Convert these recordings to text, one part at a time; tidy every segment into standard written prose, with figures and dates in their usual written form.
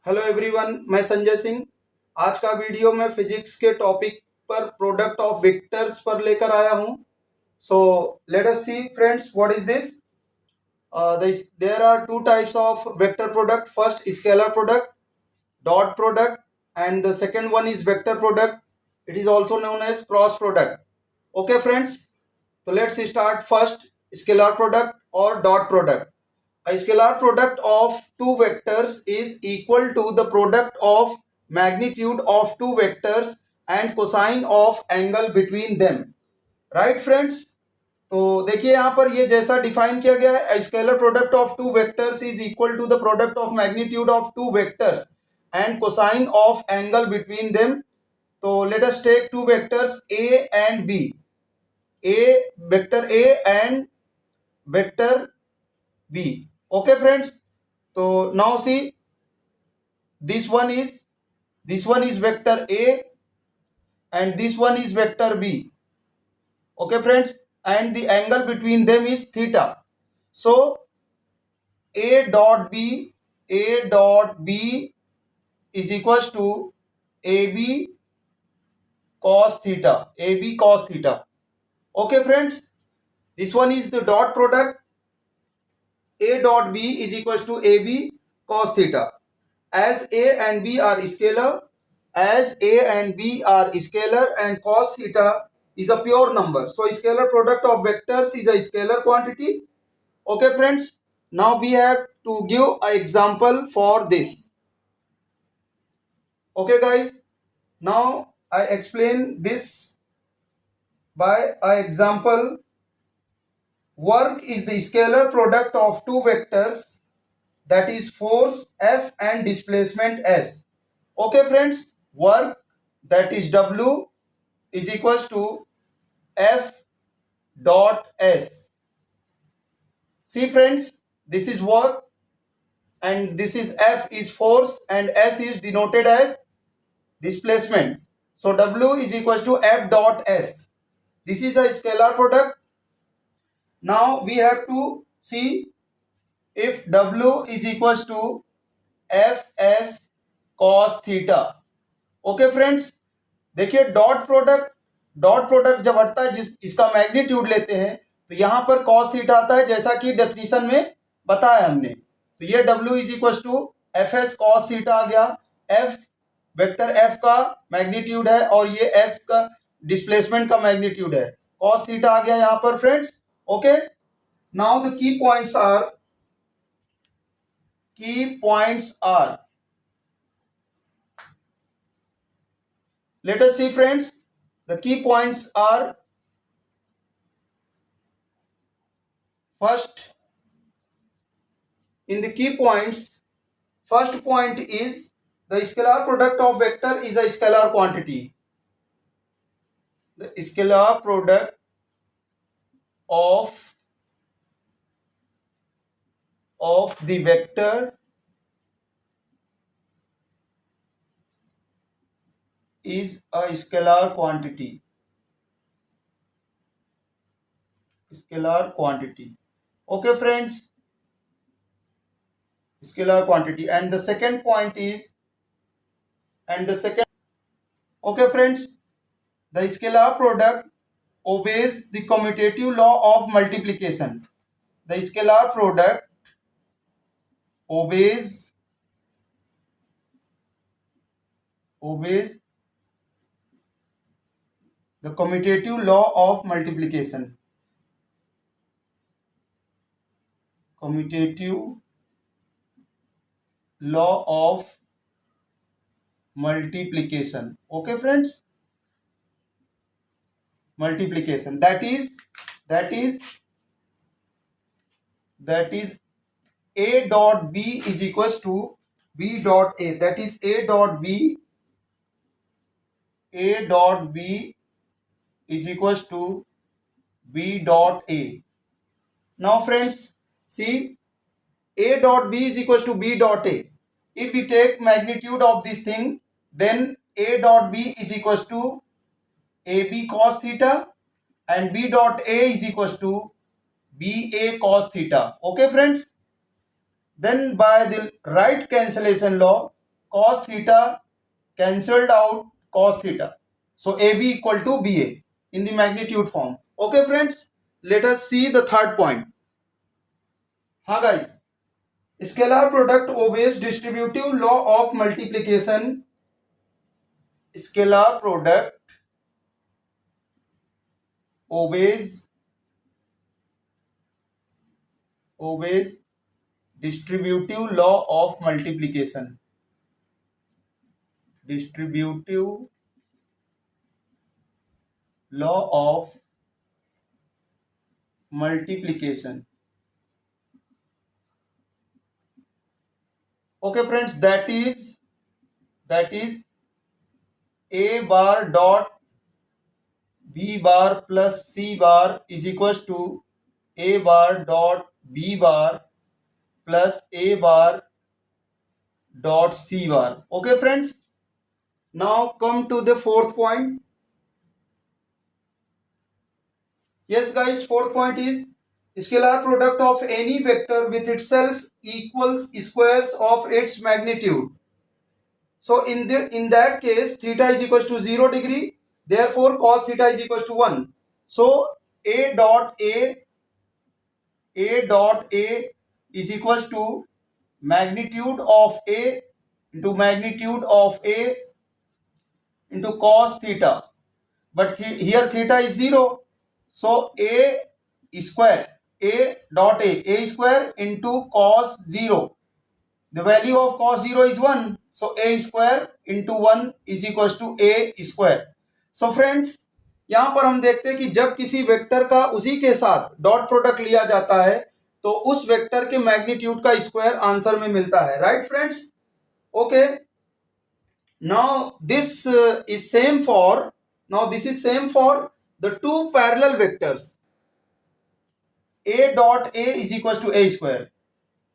Hello everyone, मैं संजय सिंह। आज का वीडियो मैं फिजिक्स के टॉपिक पर प्रोडक्ट ऑफ वेक्टर्स पर लेकर आया हूं। So let us see friends, what is this? There are two types of vector product. First, scalar product, dot product, and the second one is vector product. It is also known as cross product. Okay friends, so let's start first scalar product or dot product. A scalar product of two vectors is equal to the product of magnitude of two vectors and cosine of angle between them. Right friends? तो देखिए यहाँ पर ये जैसा define किया गया है, scalar product of two vectors is equal to the product of magnitude of two vectors and cosine of angle between them. तो let us take two vectors A and B, A vector A and vector B. Okay friends, तो now see this one is vector a and this one is vector b. Okay friends, and the angle between them is theta. So a dot b is equals to ab cos theta, Okay friends, this one is the dot product. A dot b is equals to ab cos theta. As a and b are scalar, and cos theta is a pure number, so scalar product of vectors is a scalar quantity. Okay friends, now we have to give an example for this. Okay guys, now I explain this by an example. Work is the scalar product of two vectors, that is force F and displacement S. Okay friends, work, that is W, is equals to F dot S. See friends, this is work and this is F is force and S is denoted as displacement. So W is equals to F dot S. This is a scalar product. Now we have to see if W is equals to Fs cos theta. Okay friends, देखिए dot product जब हटता है, इसका magnitude लेते हैं तो यहां पर cos थीटा आता है, जैसा कि डेफिनेशन में बताया हमने। तो ये W is equal to F S cos theta आ गया। F वेक्टर F का मैग्नीट्यूड है और ये S का डिस्प्लेसमेंट का मैग्नीट्यूड है, cos थीटा आ गया यहां पर friends. Okay, now the key points are let us see friends, the key points are: first, in the key points, first point is the scalar product of vector is a scalar quantity. The scalar product of the vector is a scalar quantity. Okay friends, scalar quantity. And the second point is, okay friends, the scalar product obeys the commutative law of multiplication. The scalar product obeys the commutative law of multiplication. Okay friends, multiplication, that is a dot b is equals to b dot a. That is a dot b is equals to b dot a. Now friends, see, a dot b is equals to b dot a. If we take magnitude of this thing, then a dot b is equals to ab cos theta and b dot a is equals to ba cos theta. Okay friends, then by the right cancellation law, cos theta cancelled out cos theta. So AB equal to BA in the magnitude form. Okay friends, let us see the third point. हाँ guys, scalar product obeys distributive law of multiplication. Scalar product obeys distributive law of multiplication. Distributive law of multiplication. Okay friends, that is a bar dot b bar plus c bar is equals to a bar dot b bar plus a bar dot c bar. Okay friends, now come to the fourth point. Yes guys, fourth point is scalar product of any vector with itself equals squares of its magnitude. So in that case, theta is equals to 0 degree. Therefore, cos theta is equals to 1. So a dot a is equals to magnitude of a into magnitude of a into cos theta. But here theta is 0. So a square, a dot a square into cos 0. The value of cos 0 is 1. So a square into 1 is equals to a square. So friends, यहां पर हम देखते हैं कि जब किसी vector का उसी के साथ डॉट प्रोडक्ट लिया जाता है तो उस वेक्टर के मैग्नीट्यूड का स्क्वायर आंसर में मिलता है. Right friends? Okay, now this is same for the two parallel vectors. A dot a is equals to a square,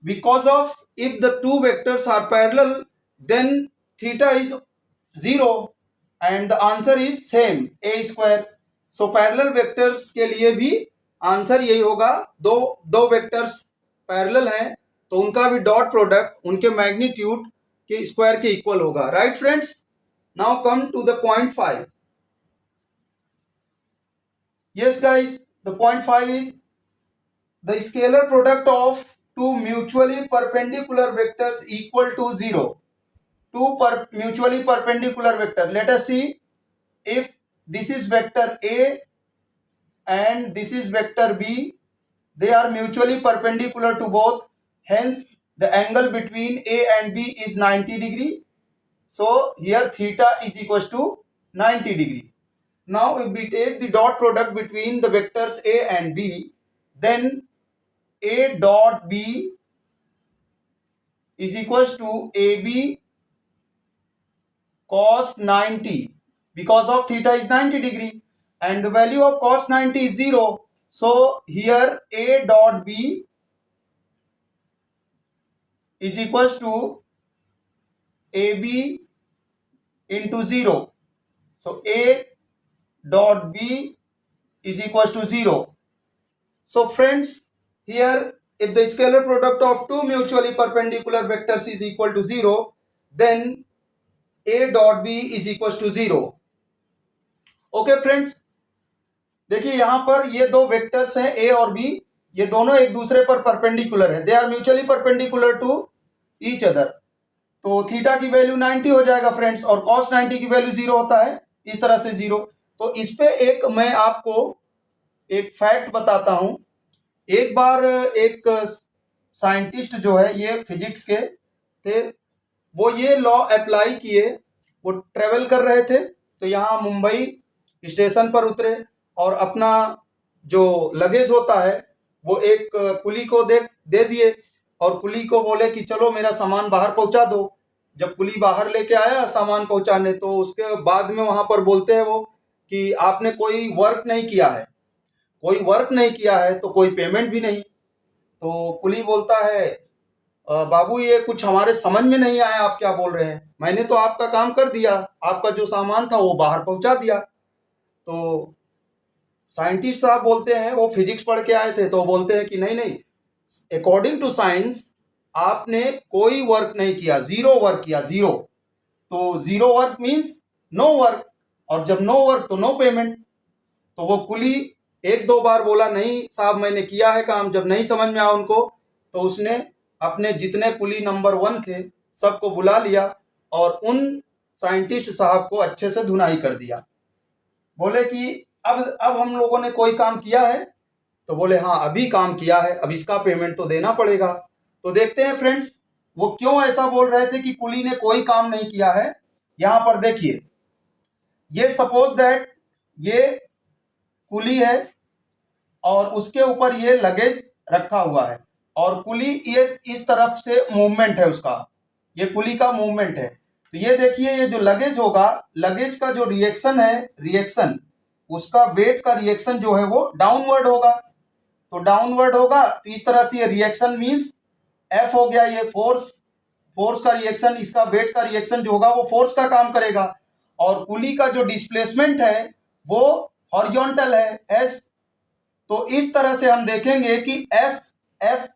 because of if the two vectors are parallel then theta is 0 and the answer is same, a square. So parallel vectors के लिए भी answer यही होगा. दो vectors parallel हैं तो उनका भी डॉट प्रोडक्ट उनके मैग्नीट्यूड के स्क्वायर के इक्वल होगा. Right friends? Now come to the point 5. Yes guys, the point 5 is the scalar product of two mutually perpendicular vectors equal to 0. Two mutually perpendicular vector. Let us see, if this is vector A and this is vector B, they are mutually perpendicular to both. Hence, the angle between A and B is 90 degree. So, here theta is equals to 90 degree. Now, if we take the dot product between the vectors A and B, then A dot B is equals to AB cos 90, because of theta is 90 degree and the value of cos 90 is 0. So here A dot B is equals to AB into 0. So A dot B is equals to 0. So friends, here if the scalar product of two mutually perpendicular vectors is equal to 0, then A dot B is equals to 0. Okay friends, देखिए यहां पर ये दो vectors हैं ए और B, ये दोनों एक दूसरे पर परपेंडिकुलर है. They are mutually perpendicular to each other. तो थीटा की वैल्यू 90 हो जाएगा फ्रेंड्स और cos 90 की वैल्यू 0 होता है, इस तरह से 0. तो इस पे एक मैं आपको एक फैक्ट बताता हूं. एक बार एक साइंटिस्ट जो है, ये फिजिक्स के थे, वो ये लॉ अप्लाई किए. वो ट्रेवल कर रहे थे तो यहाँ मुंबई स्टेशन पर उतरे और अपना जो लगेज होता है वो एक कुली को दे दिए और कुली को बोले कि चलो मेरा सामान बाहर पहुंचा दो. जब कुली बाहर लेके आया सामान पहुंचाने, तो उसके बाद में वहां पर बोलते हैं वो कि आपने कोई वर्क नहीं किया है तो कोई पेमेंट भी नहीं. तो कुली बोलता है, बाबू ये कुछ हमारे समझ में नहीं आया, आप क्या बोल रहे हैं, मैंने तो आपका काम कर दिया, आपका जो सामान था वो बाहर पहुंचा दिया. तो साइंटिस्ट साहब बोलते हैं, वो फिजिक्स पढ़ के आए थे, तो बोलते हैं कि नहीं, अकॉर्डिंग टू साइंस आपने कोई वर्क नहीं किया, जीरो वर्क किया, जीरो, तो zero work means no work, और जब नो वर्क तो नो पेमेंट। तो वो कुली एक दो बार बोला नहीं साहब मैंने किया है काम, जब नहीं समझ में आया उनको तो उसने अपने जितने कुली नंबर 1 थे सबको बुला लिया और उन साइंटिस्ट साहब को अच्छे से धुनाई कर दिया। बोले कि अब हम लोगों ने कोई काम किया है? तो बोले हाँ अभी काम किया है, अब इसका पेमेंट तो देना पड़ेगा। तो देखते हैं फ्रेंड्स वो क्यों ऐसा बोल रहे थे कि कुली ने कोई काम नहीं किया है। यहां पर देखिए, ये सपोज दैट ये कुली है और उसके ऊपर ये लगेज रखा हुआ है और कुली ये इस तरफ से मूवमेंट है उसका, ये कुली का मूवमेंट है। तो ये देखिए ये जो लगेज होगा, लगेज का जो रिएक्शन है, रिएक्शन उसका वेट का रिएक्शन जो है वो डाउनवर्ड होगा। तो डाउनवर्ड होगा तो इस तरह से ये रिएक्शन मींस एफ हो गया, ये फोर्स, फोर्स का रिएक्शन, इसका वेट का रिएक्शन जो होगा वो फोर्स का काम करेगा। और कुली का जो डिस्प्लेसमेंट है वो हॉरिजॉन्टल है, एस। तो इस तरह से हम देखेंगे कि एफ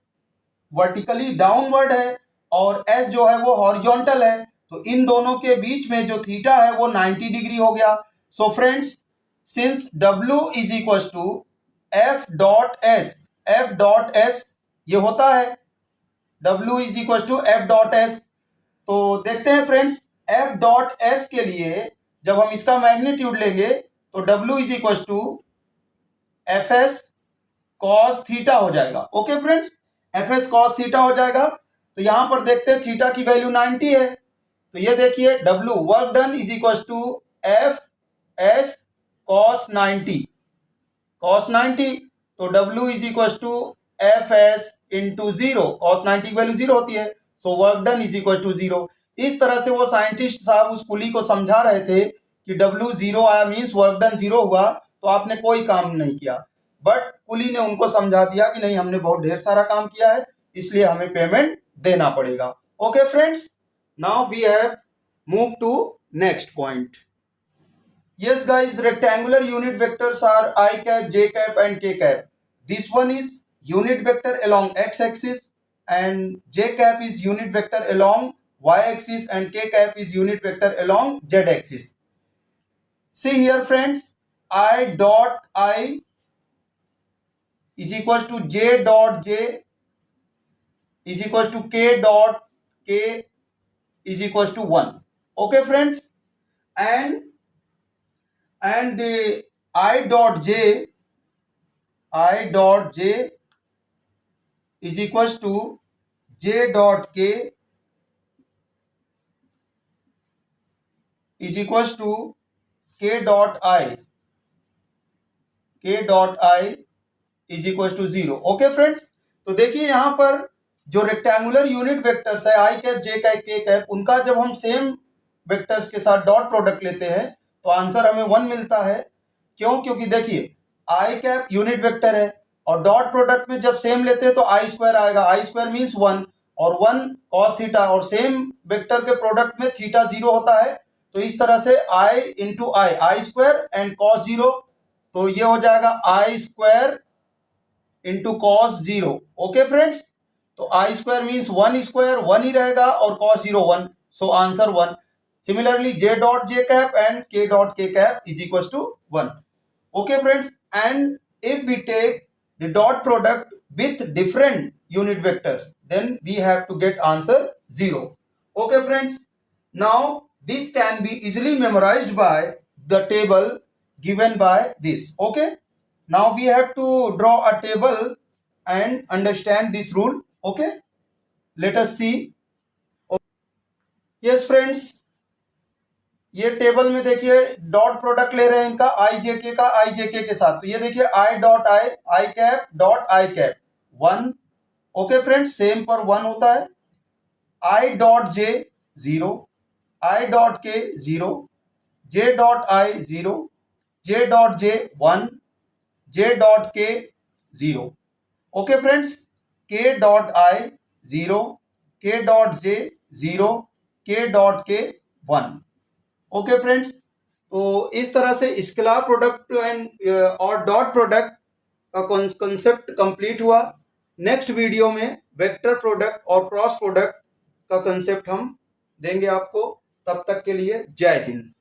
वर्टिकली डाउनवर्ड है और एस जो है वो हॉरिजॉन्टल है। तो इन दोनों के बीच में जो थीटा है वो 90 डिग्री हो गया। So friends since W is equal to F dot S, ये होता है W is equal to F dot S. तो देखते हैं फ्रेंड्स एफ डॉट एस के लिए जब हम इसका मैग्नीट्यूड लेंगे तो W is equal to F S cos theta हो जाएगा। Okay friends, F S cos theta हो जाएगा। तो यहां पर देखते हैं थीटा की वैल्यू 90 है। तो ये देखिए W work done is equal to F S cos 90, cos 90। तो W is equal to F S into zero, cos 90 की वैल्यू जीरो होती है, so work done is equal to zero. इस तरह से वो साइंटिस्ट साहब उस कुली को समझा रहे थे कि W जीरो आया मीन्स वर्क डन जीरो हुआ, तो आपने कोई काम नहीं किया। बट कुली ने उनको समझा दिया कि नहीं हमने बहुत ढेर सारा काम किया है इसलिए हमें पेमेंट देना पड़ेगा। Okay friends, now we have move to next point. Yes guys, rectangular unit vectors are I cap, j cap and k cap. This one is unit vector along x axis and j cap is unit vector along y axis and k cap is unit vector along z axis. See here friends, I dot I is equals to j dot j is equals to k dot k is equals to 1. Okay friends, and the I dot j is equals to j dot k is equals to k dot I is equals to 0. Okay friends, तो देखिए यहां पर जो rectangular unit vectors है आई cap, जे cap, के cap, उनका जब हम सेम वेक्टर्स के साथ डॉट प्रोडक्ट लेते हैं तो आंसर हमें 1 मिलता है। क्यों? क्योंकि देखिए आई कैप यूनिट वेक्टर है और डॉट प्रोडक्ट में जब सेम लेते हैं तो आई स्क्वायर आएगा, आई स्क्वायर मीन्स 1 और 1 कॉस थीटा, और सेम वेक्टर के प्रोडक्ट में थीटा 0 होता है। तो इस तरह से i into i square and cos 0, तो ये हो जाएगा i square into cos 0। Okay friends, तो आई स्क्वायर मीन्स 1 स्क्वायर 1 ही रहेगा और cos 0 1, so answer 1। Similarly, j dot j cap and k dot k cap is equals to 1. Okay friends, and if we take the dot product with different unit vectors, then we have to get answer 0. Okay friends, now this can be easily memorized by the table given by this. Okay, now we have to draw a table and understand this rule. Okay, let us see. Yes friends, ये table में देखिए dot product ले रहे हैं इनका आई जे के का आई जे के साथ। तो ये देखिए I dot I cap dot I cap 1। Okay friends, same पर 1 होता है। I dot J 0, I dot के 0, J dot I 0, J dot J 1, J dot के 0। ओके फ्रेंड्स, के डॉट आई 0, के डॉट जे 0, के डॉट के 1। ओके फ्रेंड्स, तो इस तरह से स्केलर प्रोडक्ट एंड और डॉट प्रोडक्ट का कॉन्सेप्ट कंप्लीट हुआ। नेक्स्ट वीडियो में वेक्टर प्रोडक्ट और क्रॉस प्रोडक्ट का कंसेप्ट हम देंगे आपको। तब तक के लिए जय हिंद।